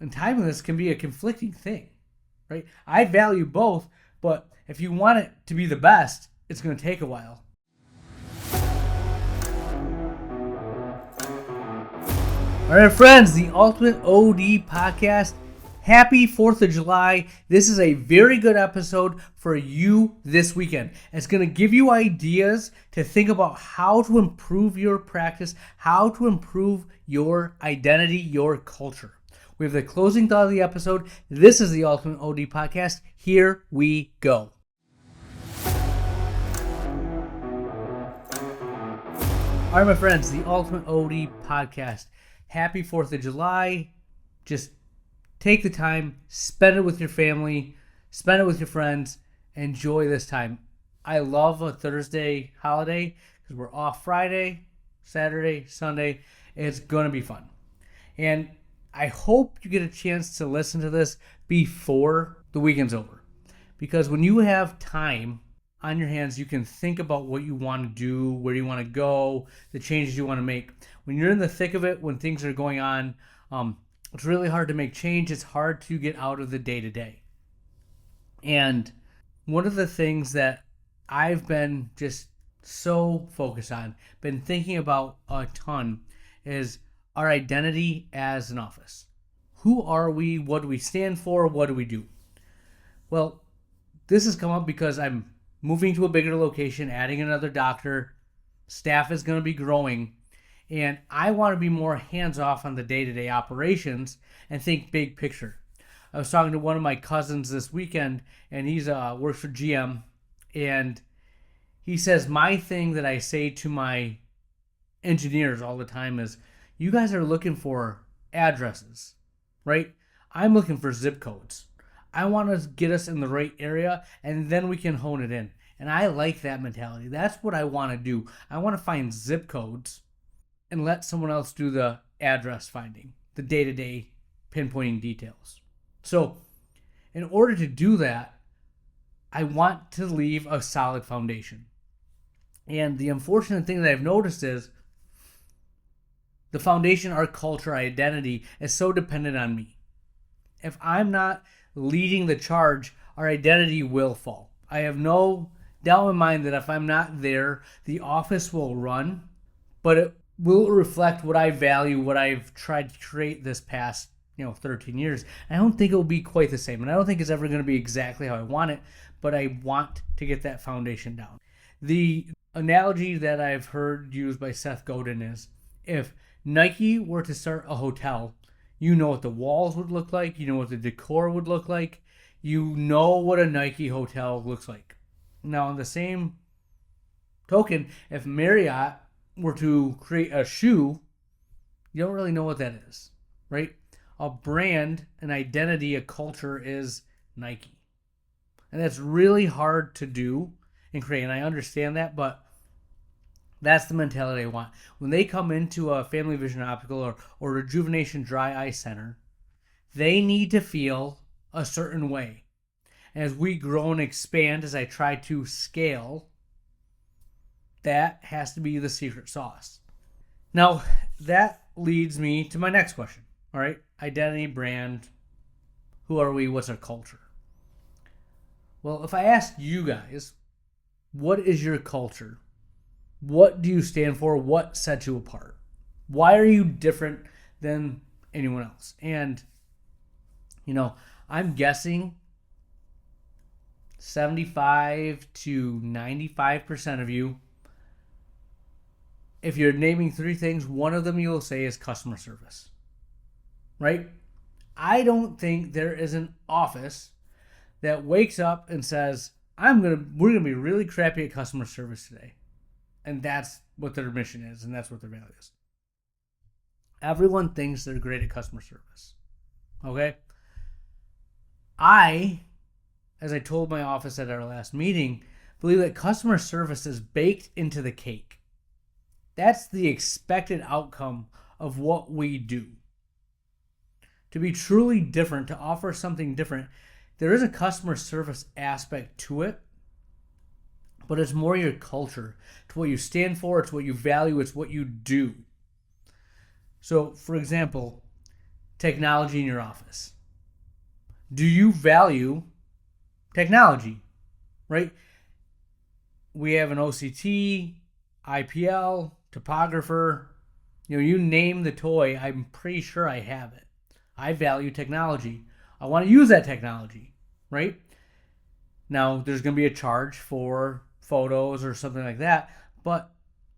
And timeliness can be a conflicting thing, right? I value both, but if you want it to be the best, it's going to take a while. All right, friends, the Ultimate OD Podcast. Happy 4th of July. This is a very good episode for you this weekend. It's going to give you ideas to think about how to improve your practice, how to improve your identity, your culture. We have the closing thought of the episode. This is the Ultimate OD Podcast. Here we go. All right, my friends, the Ultimate OD Podcast. Happy 4th of July. Just take the time, spend it with your family, spend it with your friends, enjoy this time. I love a Thursday holiday because we're off Friday, Saturday, Sunday. It's going to be fun. And I hope you get a chance to listen to this before the weekend's over. Because when you have time on your hands, you can think about what you want to do, where you want to go, the changes you want to make. When you're in the thick of it, when things are going on, it's really hard to make change. It's hard to get out of the day-to-day. And one of the things that I've been just so focused on, been thinking about a ton, is our identity as an office. Who are we? What do we stand for? What do we do? Well, this has come up because I'm moving to a bigger location, adding another doctor. Staff is going to be growing. And I want to be more hands-off on the day-to-day operations and think big picture. I was talking to one of my cousins this weekend, and he's works for GM, and he says, my thing that I say to my engineers all the time is, you guys are looking for addresses, right? I'm looking for zip codes. I want to get us in the right area, and then we can hone it in. And I like that mentality. That's what I want to do. I want to find zip codes and let someone else do the address finding, the day-to-day pinpointing details. So in order to do that, I want to leave a solid foundation. And the unfortunate thing that I've noticed is the foundation, our culture, our identity is so dependent on me. If I'm not leading the charge, our identity will fall. I have no doubt in mind that if I'm not there, the office will run, but it will reflect what I value, what I've tried to create this past 13 years. I don't think it will be quite the same, and I don't think it's ever going to be exactly how I want it, but I want to get that foundation down. The analogy that I've heard used by Seth Godin is, if Nike were to start a hotel, you know what the walls would look like, you know what the decor would look like, you know what a Nike hotel looks like. Now, on the same token, if Marriott were to create a shoe, you don't really know what that is, right? A brand, an identity, a culture is Nike. And that's really hard to do and create. And I understand that, but that's the mentality I want. When they come into a Family Vision Optical or Rejuvenation Dry Eye Center, they need to feel a certain way. As we grow and expand, as I try to scale, that has to be the secret sauce. Now, that leads me to my next question. All right, identity, brand, who are we, what's our culture? Well, if I ask you guys, what is your culture? What do you stand for? What sets you apart? Why are you different than anyone else? And, I'm guessing 75 to 95% of you, if you're naming three things, one of them you'll say is customer service, right? I don't think there is an office that wakes up and says, we're gonna be really crappy at customer service today. And that's what their mission is, and that's what their value is. Everyone thinks they're great at customer service. Okay? I, as I told my office at our last meeting, believe that customer service is baked into the cake. That's the expected outcome of what we do. To be truly different, to offer something different, there is a customer service aspect to it, but it's more your culture. It's what you stand for, it's what you value, it's what you do. So, for example, technology in your office? Do you value technology, right? We have an OCT, IPL, topographer. You name the toy, I'm pretty sure I have it. I value technology. I want to use that technology, right? Now, there's going to be a charge for photos or something like that, but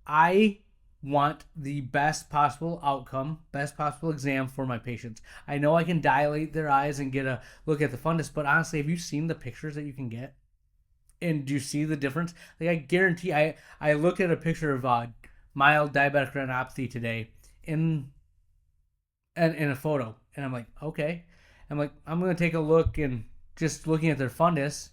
I want the best possible outcome, best possible exam for my patients. I know I can dilate their eyes and get a look at the fundus, but honestly, have you seen the pictures that you can get? And do you see the difference? Like, I guarantee, I looked at a picture of mild diabetic retinopathy today in a photo, and I'm like, okay. I'm like, I'm going to take a look, and just looking at their fundus,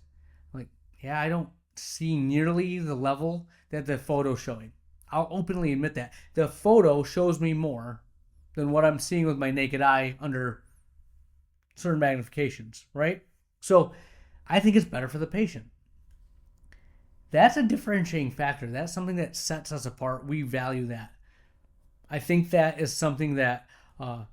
I'm like, yeah, I don't see nearly the level that the photo's showing. I'll openly admit that. The photo shows me more than what I'm seeing with my naked eye under certain magnifications, right? So I think it's better for the patient. That's a differentiating factor. That's something that sets us apart. We value that. I think that is something that I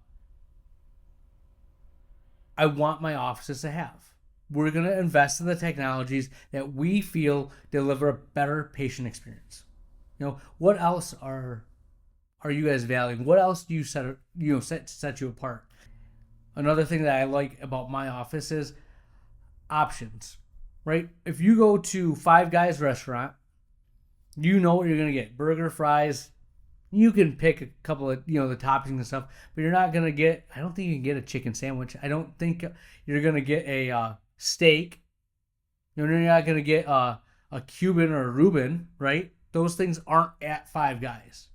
want my offices to have. We're going to invest in the technologies that we feel deliver a better patient experience. What else are you guys valuing? What else do you set you apart? Another thing that I like about my office is options, right? If you go to Five Guys restaurant, you know what you're going to get. Burger, fries. You can pick a couple of, the toppings and stuff, but you're not going to get, I don't think you can get a chicken sandwich. I don't think you're going to get a steak. You're not going to get a Cuban or a Reuben, right? Those things aren't at Five Guys.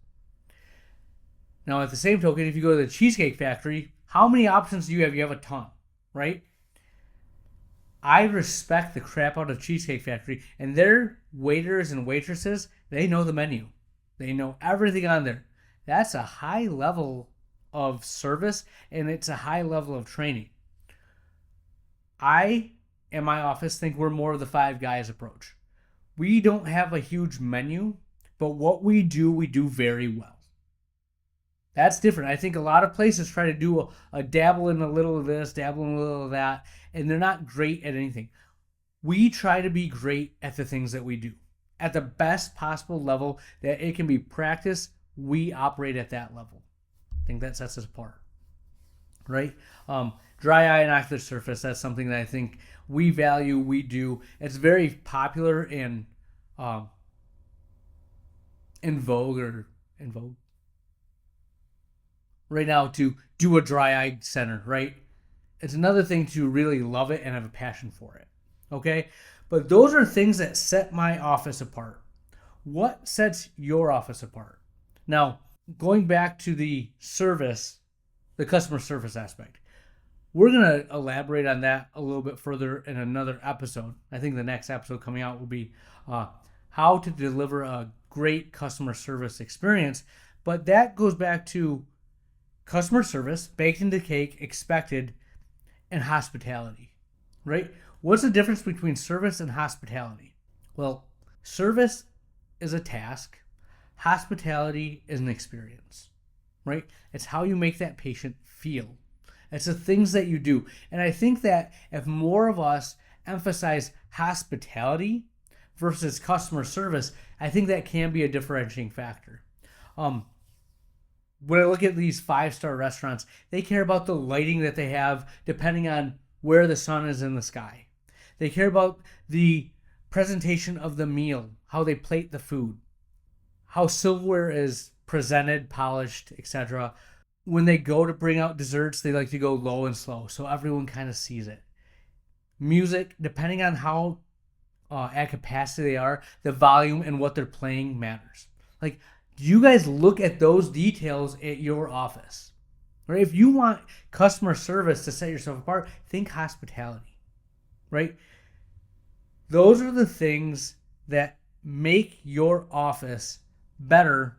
Now, at the same token, if you go to the Cheesecake Factory, how many options do you have? You have a ton, right? I respect the crap out of Cheesecake Factory, and their waiters and waitresses, they know the menu. They know everything on there. That's a high level of service, and it's a high level of training. I, in my office, think we're more of the Five Guys approach. We don't have a huge menu, but what we do very well. That's different. I think a lot of places try to do a dabble in a little of this, dabble in a little of that, and they're not great at anything. We try to be great at the things that we do. At the best possible level that it can be practiced, we operate at that level. I think that sets us apart, right? Dry eye and ocular surface, that's something that I think we value, we do. It's very popular in vogue right now to do a dry eye center, right? It's another thing to really love it and have a passion for it, okay? But those are things that set my office apart. What sets your office apart? Now, going back to the service, the customer service aspect, we're going to elaborate on that a little bit further in another episode. I think the next episode coming out will be how to deliver a great customer service experience. But that goes back to customer service, baked into cake, expected, and hospitality, right? What's the difference between service and hospitality? Well, service is a task. Hospitality is an experience, right? It's how you make that patient feel. It's the things that you do. And I think that if more of us emphasize hospitality versus customer service, I think that can be a differentiating factor. When I look at these 5-star restaurants, they care about the lighting that they have depending on where the sun is in the sky. They care about the presentation of the meal, how they plate the food, how silverware is presented, polished, etc. When they go to bring out desserts, they like to go low and slow so everyone kind of sees it. Music, depending on how at capacity they are, the volume and what they're playing matters. Like, do you guys look at those details at your office? Right? If you want customer service to set yourself apart, think hospitality. Right? Those are the things that make your office better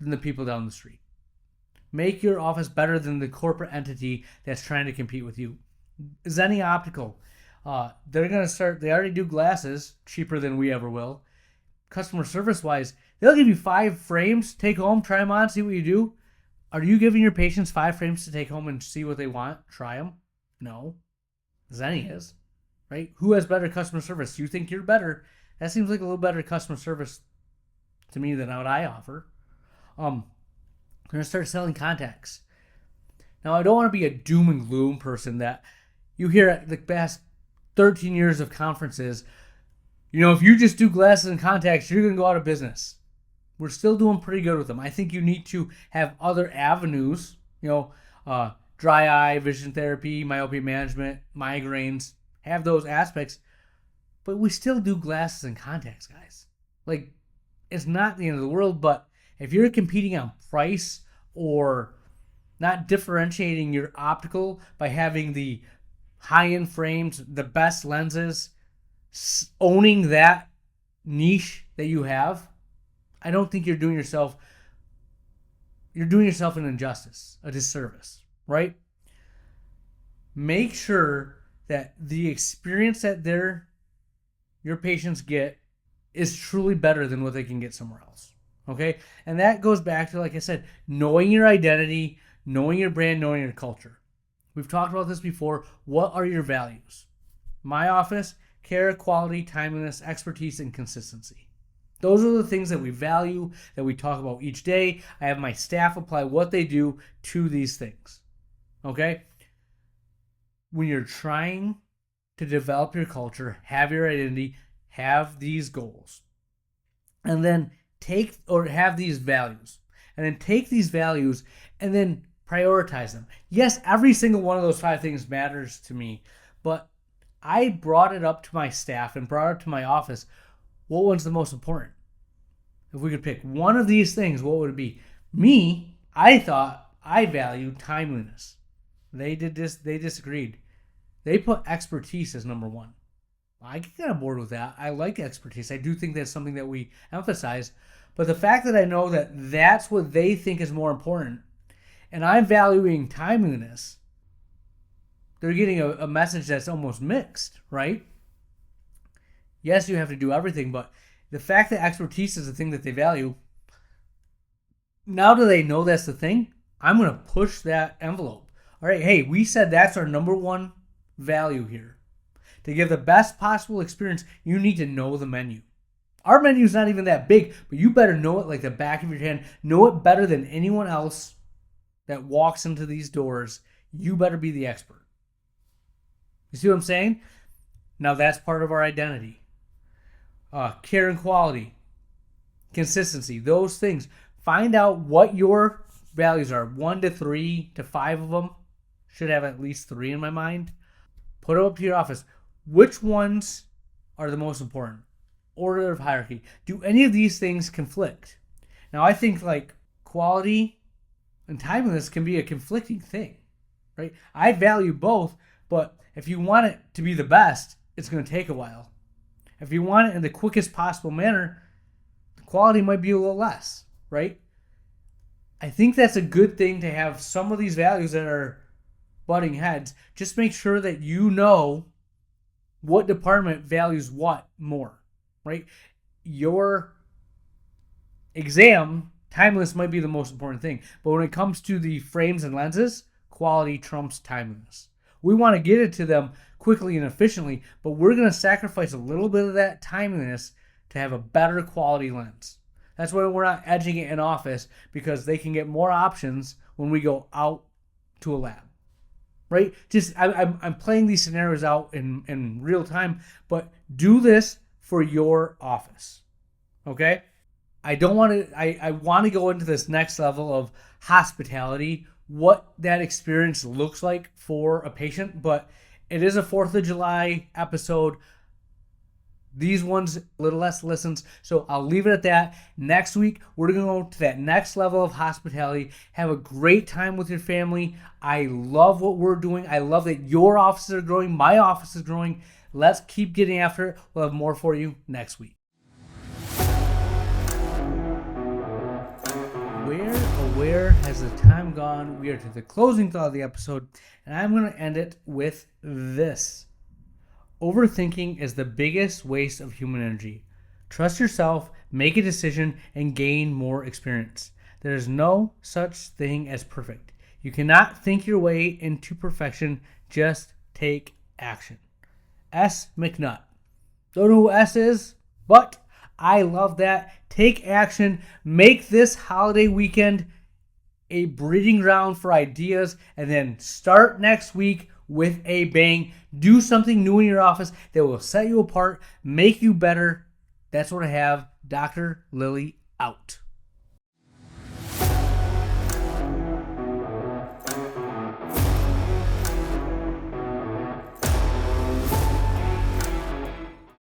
than the people down the street. Make your office better than the corporate entity that's trying to compete with you. Zenni Optical, they're going to start, they already do glasses cheaper than we ever will. Customer service wise, they'll give you 5 frames, take home, try them on, see what you do. Are you giving your patients 5 frames to take home and see what they want? Try them? No. Zenny is, right? Who has better customer service? You think you're better. That seems like a little better customer service to me than what I offer. I'm going to start selling contacts. Now, I don't want to be a doom and gloom person that you hear at the past 13 years of conferences. If you just do glasses and contacts, you're going to go out of business. We're still doing pretty good with them. I think you need to have other avenues, dry eye, vision therapy, myopia management, migraines, have those aspects. But we still do glasses and contacts, guys. Like, it's not the end of the world, but if you're competing on price or not differentiating your optical by having the high-end frames, the best lenses, owning that niche that you have, I don't think you're doing yourself an injustice, a disservice, right? Make sure that the experience that your patients get is truly better than what they can get somewhere else. Okay? And that goes back to, like I said, knowing your identity, knowing your brand, knowing your culture. We've talked about this before. What are your values? My office, care, quality, timeliness, expertise, and consistency. Those are the things that we value, that we talk about each day. I have my staff apply what they do to these things. Okay? When you're trying to develop your culture, have your identity, have these goals, and then have these values, and then take these values and then prioritize them. Yes, every single one of those 5 things matters to me, but I brought it up to my staff and brought it to my office. What one's the most important? If we could pick one of these things, what would it be? Me, I thought I valued timeliness. They disagreed. They put expertise as number 1. I get on board with that. I like expertise. I do think that's something that we emphasize. But the fact that I know that that's what they think is more important, and I'm valuing timeliness, they're getting a message that's almost mixed, right? Yes, you have to do everything, but the fact that expertise is the thing that they value, now that they know that's the thing, I'm going to push that envelope. All right, hey, we said that's our number 1 value here. To give the best possible experience, you need to know the menu. Our menu is not even that big, but you better know it like the back of your hand. Know it better than anyone else that walks into these doors. You better be the expert. You see what I'm saying? Now that's part of our identity. Care and quality, consistency, those things. Find out what your values are. 1 to 3 to 5 of them. Should have at least 3 in my mind. Put them up to your office. Which ones are the most important? Order of hierarchy. Do any of these things conflict? Now, I think like quality and timeliness can be a conflicting thing, right? I value both, but if you want it to be the best, it's going to take a while. If you want it in the quickest possible manner, the quality might be a little less, right? I think that's a good thing to have some of these values that are butting heads. Just make sure that you know what department values what more, right? Your exam, timeliness might be the most important thing. But when it comes to the frames and lenses, quality trumps timeliness. We want to get it to them quickly and efficiently, but we're going to sacrifice a little bit of that timeliness to have a better quality lens. That's why we're not edging it in office, because they can get more options when we go out to a lab. Right? I'm playing these scenarios out in real time, but do this for your office. Okay? I want to go into this next level of hospitality, what that experience looks like for a patient, but it is a 4th of July episode. These ones, a little less listens, so I'll leave it at that. Next week, we're going to go to that next level of hospitality. Have a great time with your family. I love what we're doing. I love that your offices are growing. My office is growing. Let's keep getting after it. We'll have more for you next week. Where has the time gone? We are to the closing thought of the episode, and I'm going to end it with this. Overthinking is the biggest waste of human energy. Trust yourself, make a decision, and gain more experience. There's no such thing as perfect. You cannot think your way into perfection. Just take action. S. McNutt. Don't know who S is, but I love that. Take action. Make this holiday weekend a breeding ground for ideas, and then start next week with a bang. Do something new in your office that will set you apart, make you better. That's what I have. Dr. Lily out.